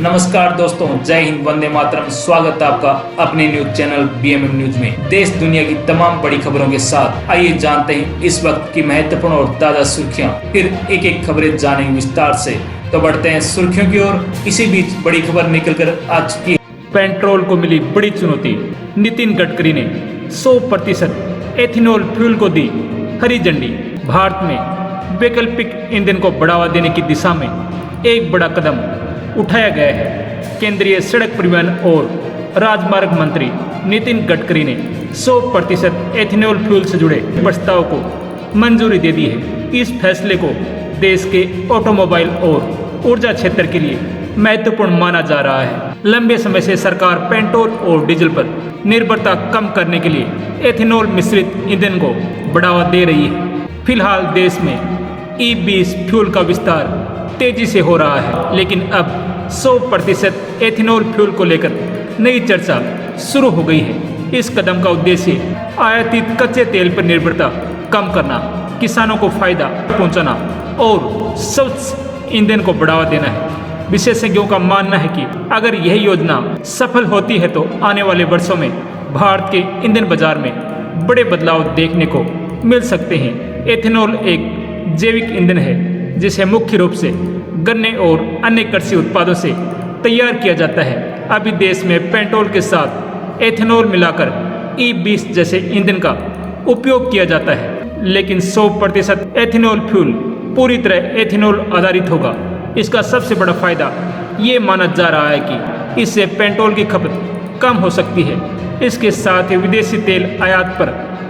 नमस्कार दोस्तों, जय हिंद, वंदे मातरम। स्वागत है आपका अपने न्यूज चैनल बीएमएम न्यूज में। देश दुनिया की तमाम बड़ी खबरों के साथ आइए जानते हैं इस वक्त की महत्वपूर्ण और ताजा सुर्खियां। फिर एक एक खबरें जानेंगे विस्तार से। तो बढ़ते हैं सुर्खियों की ओर। इसी बीच बड़ी खबर निकल कर आ चुकी है। पेट्रोल को मिली बड़ी चुनौती। नितिन गडकरी ने 100% एथेनॉल फ्यूल को दी हरी झंडी। भारत में वैकल्पिक ईंधन को बढ़ावा देने की दिशा में एक बड़ा कदम उठाया गया है। केंद्रीय सड़क परिवहन और राजमार्ग मंत्री नितिन गडकरी ने 100% एथेनॉल फ्यूल से जुड़े प्रस्ताव को मंजूरी दे दी है। इस फैसले को देश के ऑटोमोबाइल और ऊर्जा क्षेत्र के लिए महत्वपूर्ण माना जा रहा है। लंबे समय से सरकार पेट्रोल और डीजल पर निर्भरता कम करने के लिए एथेनॉल मिश्रित ईंधन को बढ़ावा दे रही है। फिलहाल देश में ई-20 फ्यूल का विस्तार तेजी से हो रहा है, लेकिन अब 100% एथेनॉल फ्यूल को लेकर नई चर्चा शुरू हो गई है। इस कदम का उद्देश्य आयातित कच्चे तेल पर निर्भरता कम करना, किसानों को फायदा पहुंचाना और स्वच्छ ईंधन को बढ़ावा देना है। विशेषज्ञों का मानना है कि अगर यह योजना सफल होती है तो आने वाले वर्षों में भारत के ईंधन बाजार में बड़े बदलाव देखने को मिल सकते हैं। एथेनॉल एक जैविक ईंधन है जिसे मुख्य रूप से गन्ने और अन्य कृषि उत्पादों से तैयार किया जाता है। अभी देश में पेट्रोल के साथ एथेनॉल मिलाकर ई-20 जैसे ईंधन का उपयोग किया जाता है, लेकिन 100% एथेनॉल फ्यूल पूरी तरह एथेनॉल आधारित होगा। इसका सबसे बड़ा फायदा ये माना जा रहा है कि इससे पेट्रोल की खपत कम हो सकती है। इसके साथ ही विदेशी तेल आयात पर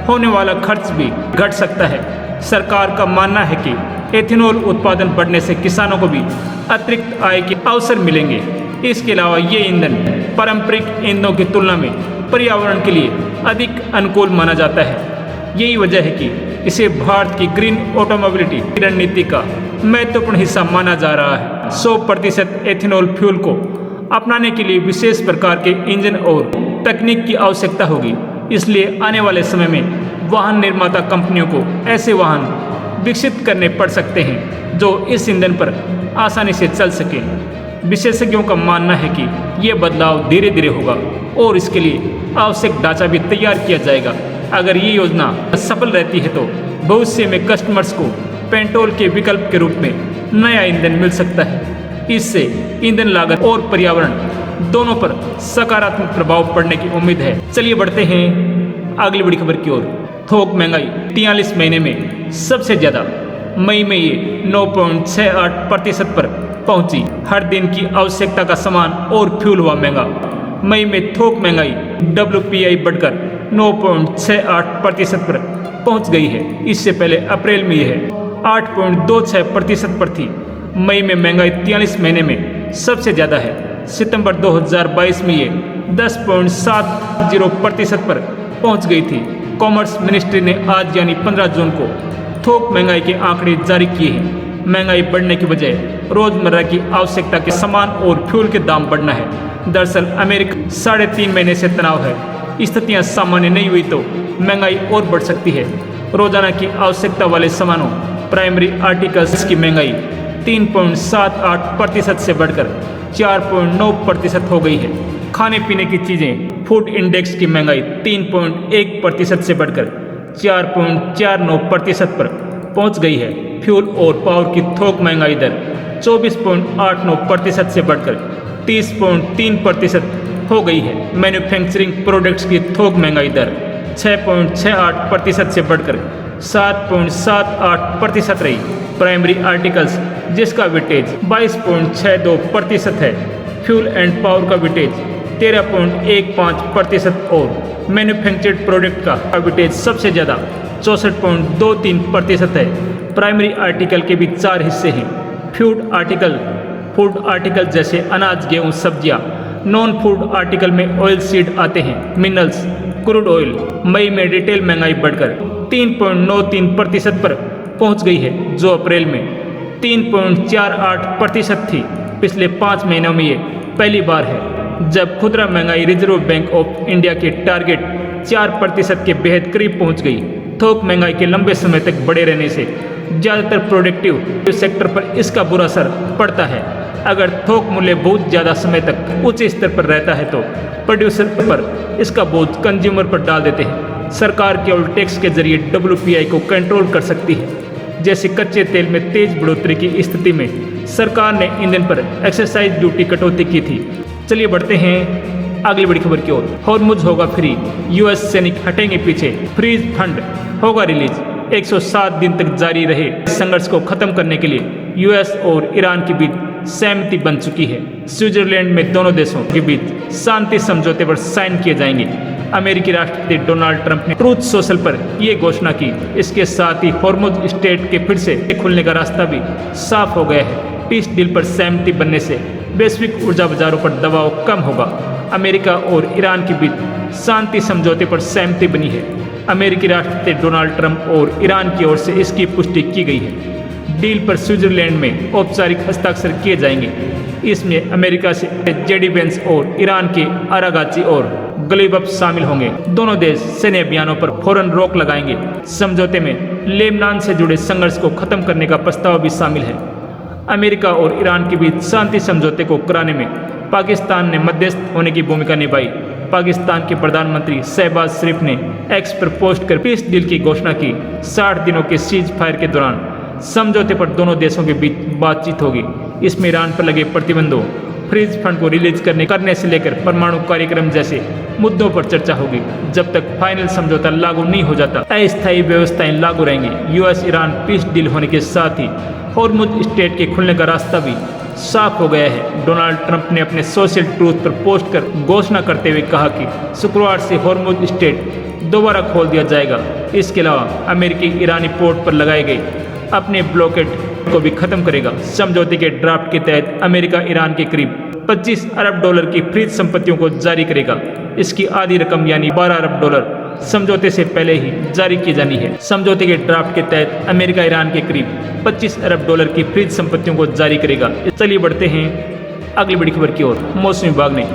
होने वाला खर्च भी घट सकता है। सरकार का मानना है कि एथेनॉल उत्पादन बढ़ने से किसानों को भी अतिरिक्त आय के अवसर मिलेंगे। इसके अलावा ये ईंधन पारंपरिक ईंधनों की तुलना में पर्यावरण के लिए अधिक अनुकूल माना जाता है। यही वजह है कि इसे भारत की ग्रीन ऑटोमोबिलिटी रणनीति का महत्वपूर्ण हिस्सा माना जा रहा है। 100% एथेनॉल फ्यूल को अपनाने के लिए विशेष प्रकार के इंजन और तकनीक की आवश्यकता होगी। इसलिए आने वाले समय में वाहन निर्माता कंपनियों को ऐसे वाहन विकसित करने पड़ सकते हैं जो इस ईंधन पर आसानी से चल सकें। विशेषज्ञों का मानना है कि यह बदलाव धीरे धीरे होगा और इसके लिए आवश्यक ढांचा भी तैयार किया जाएगा। अगर ये योजना सफल रहती है तो भविष्य में कस्टमर्स को पेट्रोल के विकल्प के रूप में नया ईंधन मिल सकता है। इससे ईंधन लागत और पर्यावरण दोनों पर सकारात्मक प्रभाव पड़ने की उम्मीद है। चलिए बढ़ते हैं अगली बड़ी खबर की ओर। थोक महंगाई 43 महीने में सबसे ज़्यादा। मई में ये 9.68% पर पहुंची। हर दिन की आवश्यकता का सामान और फ्यूल हुआ महंगा। मई में थोक महंगाई WPI बढ़कर 9.68% पर पहुंच गई है। इससे पहले अप्रैल में यह 8.26% पर थी। मई में महंगाई 43 महीने में सबसे ज़्यादा है। सितंबर 2022 में ये 10.70% पर पहुंच गई थी। कॉमर्स मिनिस्ट्री ने आज यानी 15 जून को थोक महंगाई के आंकड़े जारी किए हैं। महंगाई बढ़ने की वजह रोजमर्रा की आवश्यकता के सामान और फ्यूल के दाम बढ़ना है। दरअसल अमेरिका 3.5 महीने से तनाव है। स्थितियां सामान्य नहीं हुई तो महंगाई और बढ़ सकती है। रोजाना की आवश्यकता वाले सामानों प्राइमरी आर्टिकल्स की महंगाई 3.78% से बढ़कर 4.9% हो गई है। खाने पीने की चीज़ें फूड इंडेक्स की महंगाई 3.1% से बढ़कर 4.49% पर पहुंच गई है। फ्यूल और पावर की थोक महंगाई दर 24.89% से बढ़कर 30.3% हो गई है। मैन्युफैक्चरिंग प्रोडक्ट्स की थोक महंगाई दर 6.68% से बढ़कर 7.78% रही। प्राइमरी आर्टिकल्स जिसका वेटेज 22.62% है, फ्यूल एंड पावर का वेटेज 13.15% और मैन्युफैक्चर्ड प्रोडक्ट का वेटेज सबसे ज़्यादा 64.23% है। प्राइमरी आर्टिकल के भी 4 हिस्से हैं। फूड आर्टिकल जैसे अनाज, गेहूँ, सब्जियाँ। नॉन फूड आर्टिकल में ऑयल सीड आते हैं, मिनरल्स, क्रूड ऑयल। मई में रिटेल महंगाई बढ़कर 3.93% पर पहुंच गई है, जो अप्रैल में 3.48% थी। पिछले 5 महीनों में ये पहली बार है जब खुदरा महंगाई रिजर्व बैंक ऑफ इंडिया के टारगेट 4% के बेहद करीब पहुंच गई। थोक महंगाई के लंबे समय तक बढ़े रहने से ज़्यादातर प्रोडक्टिव सेक्टर पर इसका बुरा असर पड़ता है। अगर थोक मूल्य बहुत ज़्यादा समय तक उच्च स्तर पर रहता है तो प्रोड्यूसर पर इसका बोझ कंज्यूमर पर डाल देते हैं। सरकार केवल टैक्स के जरिए WPI को कंट्रोल कर सकती है। जैसे कच्चे तेल में तेज बढ़ोतरी की स्थिति में सरकार ने ईंधन पर एक्साइज ड्यूटी कटौती की थी। चलिए बढ़ते हैं अगली बड़ी खबर की ओर। हॉर्मुज होगा फ्री, US सैनिक हटेंगे पीछे, फ्रीज फंड होगा रिलीज। 107 दिन तक जारी रहे संघर्ष को खत्म करने के लिए US और ईरान के बीच सहमति बन चुकी है। स्विट्जरलैंड में दोनों देशों के बीच शांति समझौते पर साइन किए जाएंगे। अमेरिकी राष्ट्रपति डोनाल्ड ट्रंप ने ट्रूथ सोशल पर यह घोषणा की। इसके साथ ही हॉर्मुज स्ट्रेट के फिर से खुलने का रास्ता भी साफ हो गया है। पीस डील पर सहमति बनने से वैश्विक ऊर्जा बाजारों पर दबाव कम होगा। अमेरिका और ईरान के बीच शांति समझौते पर सहमति बनी है। अमेरिकी राष्ट्रपति डोनाल्ड ट्रंप और ईरान की ओर से इसकी पुष्टि की गई है। डील पर स्विट्जरलैंड में औपचारिक हस्ताक्षर किए जाएंगे। इसमें अमेरिका से जेडी वेंस और ईरान के आरागाची और गलीबफ शामिल होंगे। दोनों देश सैन्य अभियानों पर फौरन रोक लगाएंगे। समझौते में लेबनान से जुड़े संघर्ष को खत्म करने का प्रस्ताव भी शामिल है। अमेरिका और ईरान के बीच शांति समझौते को कराने में पाकिस्तान ने मध्यस्थ होने की भूमिका निभाई। पाकिस्तान के प्रधानमंत्री शहबाज शरीफ ने एक्स पर पोस्ट कर पीस डील की घोषणा की। 60 दिनों के सीज फायर के दौरान समझौते पर दोनों देशों के बीच बातचीत होगी। इसमें ईरान पर लगे प्रतिबंधों, फ्रीज फंड को रिलीज करने से लेकर परमाणु कार्यक्रम जैसे मुद्दों पर चर्चा होगी। जब तक फाइनल समझौता लागू नहीं हो जाता, अस्थायी व्यवस्थाएं लागू रहेंगी। US ईरान पीस डील होने के साथ ही हॉर्मुज स्ट्रेट के खुलने का रास्ता भी साफ हो गया है। डोनाल्ड ट्रंप ने अपने सोशल ट्रूथ पर पोस्ट कर घोषणा करते हुए कहा कि शुक्रवार से हॉर्मुज स्ट्रेट दोबारा खोल दिया जाएगा। इसके अलावा अमेरिकी ईरानी पोर्ट पर लगाए गए अपने ब्लॉकेड को भी खत्म करेगा। समझौते के ड्राफ्ट के तहत अमेरिका ईरान के करीब $25 अरब की फ्रीज संपत्तियों को जारी करेगा। इसकी आधी रकम यानी $12 अरब समझौते से पहले ही जारी की जानी है। समझौते के ड्राफ्ट के तहत अमेरिका ईरान के करीब $25 अरब की फ्रीज संपत्तियों को जारी करेगा। चलिए बढ़ते हैं अगली बड़ी खबर की ओर। मौसम विभाग ने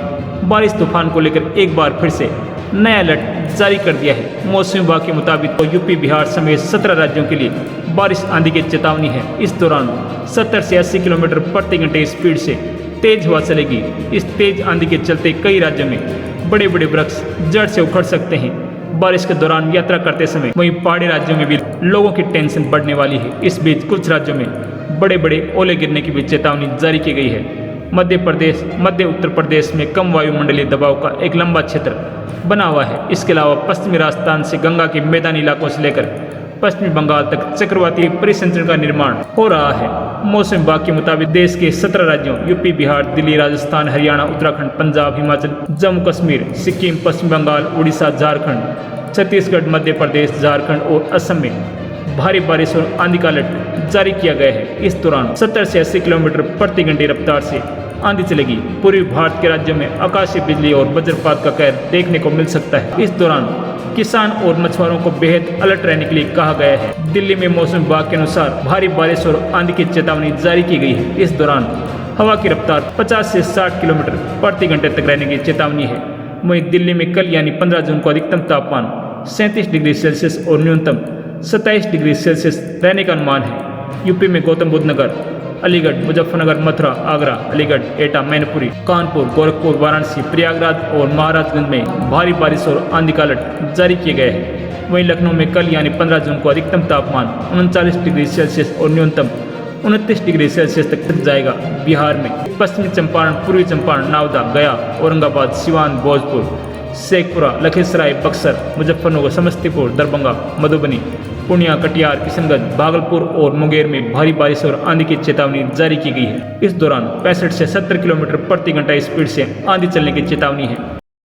बारिश तूफान को लेकर एक बार फिर से नया अलर्ट जारी कर दिया है। मौसम विभाग के मुताबिक यूपी बिहार समेत 17 राज्यों के लिए बारिश आंधी की चेतावनी है। इस दौरान 70 से 80 किलोमीटर प्रति घंटे स्पीड से तेज हवा चलेगी। इस तेज आंधी के चलते कई राज्यों में बड़े बड़े वृक्ष जड़ से उखड़ सकते हैं। बारिश के दौरान यात्रा करते समय वहीं पहाड़ी राज्यों में भी लोगों की टेंशन बढ़ने वाली है। इस बीच कुछ राज्यों में बड़े बड़े ओले गिरने की भी चेतावनी जारी की गई है। मध्य उत्तर प्रदेश में कम वायुमंडलीय दबाव का एक लंबा क्षेत्र बना हुआ है। इसके अलावा पश्चिमी राजस्थान से गंगा के मैदानी इलाकों से लेकर पश्चिमी बंगाल तक चक्रवाती परिसंचरण का निर्माण हो रहा है। मौसम विभाग के मुताबिक देश के 17 राज्यों यूपी, बिहार, दिल्ली, राजस्थान, हरियाणा, उत्तराखंड, पंजाब, हिमाचल, जम्मू कश्मीर, सिक्किम, पश्चिम बंगाल, उड़ीसा, झारखंड, छत्तीसगढ़, मध्य प्रदेश, झारखंड और असम में भारी बारिश और आंधी का अलर्ट जारी किया गया है। इस दौरान 70 से 80 किलोमीटर प्रति घंटे रफ्तार से आंधी चलेगी। पूर्वी भारत के राज्यों में आकाशीय बिजली और वज्रपात का कहर देखने को मिल सकता है। इस दौरान किसान और मछुआरों को बेहद अलर्ट रहने के लिए कहा गया है। दिल्ली में मौसम विभाग के अनुसार भारी बारिश और आंधी की चेतावनी जारी की गई है। इस दौरान हवा की रफ्तार 50 से 60 किलोमीटर प्रति घंटे तक रहने की चेतावनी है। वहीं दिल्ली में कल यानी 15 जून को अधिकतम तापमान 37 डिग्री सेल्सियस और न्यूनतम 27 डिग्री सेल्सियस रहने का अनुमान है। यूपी में गौतम बुद्ध नगर, अलीगढ़, मुजफ्फरनगर, मथुरा, आगरा, अलीगढ़, एटा, मैनपुरी, कानपुर, गोरखपुर, वाराणसी, प्रयागराज और महाराजगंज में भारी बारिश और आंधी का अलर्ट जारी किए गए हैं। वहीं लखनऊ में कल यानी 15 जून को अधिकतम तापमान 39 डिग्री सेल्सियस और न्यूनतम 29 डिग्री सेल्सियस तक जाएगा। बिहार में पश्चिमी चंपारण, पूर्वी चंपारण, नावदा, गया, औरंगाबाद, सिवान, भोजपुर, शेखपुरा, लखीसराय, बक्सर, मुजफ्फरनगर, समस्तीपुर, दरभंगा, मधुबनी, पूर्णिया, कटिहार, किशनगंज, भागलपुर और मुंगेर में भारी बारिश और आंधी की चेतावनी जारी की गई है। इस दौरान 65 से 70 किलोमीटर प्रति घंटा स्पीड से आंधी चलने की चेतावनी है।